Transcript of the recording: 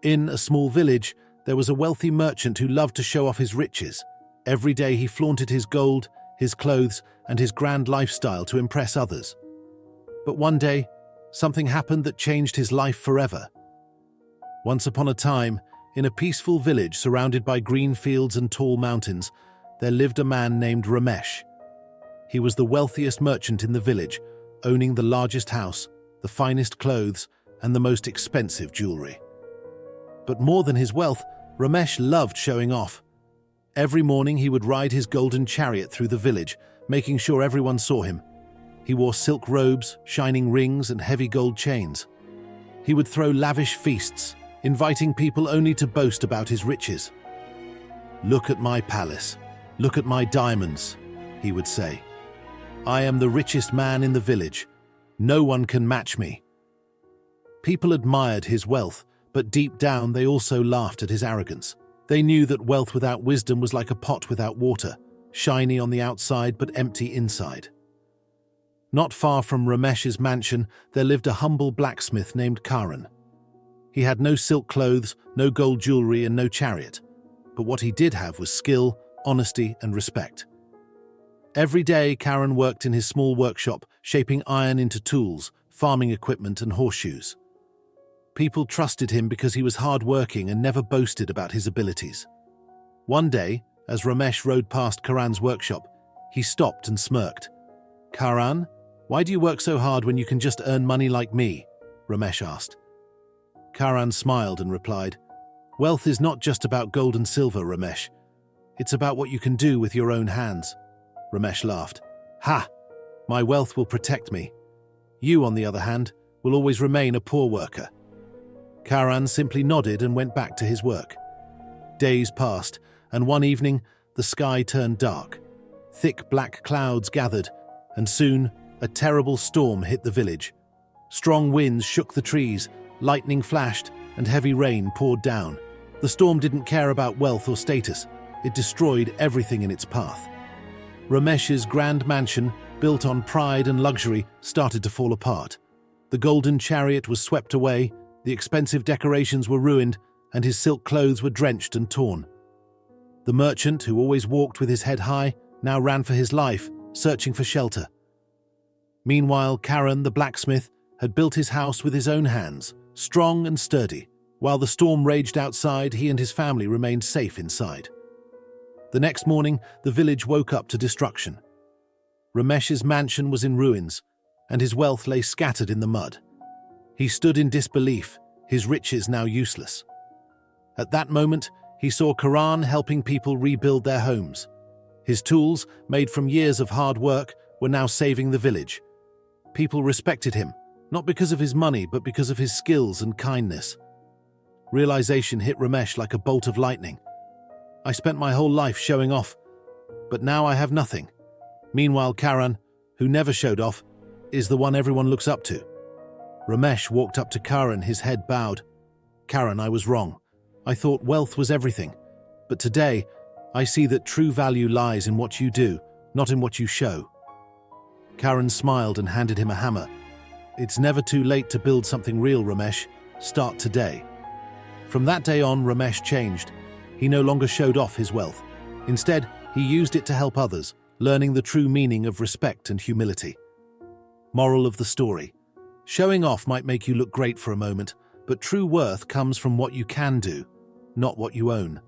In a small village, there was a wealthy merchant who loved to show off his riches. Every day he flaunted his gold, his clothes, and his grand lifestyle to impress others. But one day, something happened that changed his life forever. Once upon a time, in a peaceful village surrounded by green fields and tall mountains, there lived a man named Ramesh. He was the wealthiest merchant in the village, owning the largest house, the finest clothes, and the most expensive jewelry. But more than his wealth, Ramesh loved showing off. Every morning he would ride his golden chariot through the village, making sure everyone saw him. He wore silk robes, shining rings, and heavy gold chains. He would throw lavish feasts, inviting people only to boast about his riches. "Look at my palace. Look at my diamonds," he would say. "I am the richest man in the village. No one can match me." People admired his wealth, but deep down they also laughed at his arrogance. They knew that wealth without wisdom was like a pot without water, shiny on the outside but empty inside. Not far from Ramesh's mansion, there lived a humble blacksmith named Karan. He had no silk clothes, no gold jewelry, and no chariot. But what he did have was skill, honesty, and respect. Every day, Karan worked in his small workshop, shaping iron into tools, farming equipment, and horseshoes. People trusted him because he was hard-working and never boasted about his abilities. One day, as Ramesh rode past Karan's workshop, he stopped and smirked. "Karan, why do you work so hard when you can just earn money like me?" Ramesh asked. Karan smiled and replied, "Wealth is not just about gold and silver, Ramesh. It's about what you can do with your own hands." Ramesh laughed. "Ha! My wealth will protect me. You, on the other hand, will always remain a poor worker." Karan simply nodded and went back to his work. Days passed, and one evening, the sky turned dark. Thick black clouds gathered, and soon, a terrible storm hit the village. Strong winds shook the trees, lightning flashed, and heavy rain poured down. The storm didn't care about wealth or status. It destroyed everything in its path. Ramesh's grand mansion, built on pride and luxury, started to fall apart. The golden chariot was swept away, the expensive decorations were ruined, and his silk clothes were drenched and torn. The merchant, who always walked with his head high, now ran for his life, searching for shelter. Meanwhile, Karan, the blacksmith, had built his house with his own hands, strong and sturdy. While the storm raged outside, he and his family remained safe inside. The next morning, the village woke up to destruction. Ramesh's mansion was in ruins, and his wealth lay scattered in the mud. He stood in disbelief, his riches now useless. At that moment, he saw Karan helping people rebuild their homes. His tools, made from years of hard work, were now saving the village. People respected him, not because of his money, but because of his skills and kindness. Realization hit Ramesh like a bolt of lightning. "I spent my whole life showing off, but now I have nothing." Meanwhile, Karan, who never showed off, is the one everyone looks up to. Ramesh walked up to Karan, his head bowed. "Karan, I was wrong. I thought wealth was everything. But today, I see that true value lies in what you do, not in what you show." Karan smiled and handed him a hammer. "It's never too late to build something real, Ramesh. Start today." From that day on, Ramesh changed. He no longer showed off his wealth. Instead, he used it to help others, learning the true meaning of respect and humility. Moral of the story: showing off might make you look great for a moment, but true worth comes from what you can do, not what you own.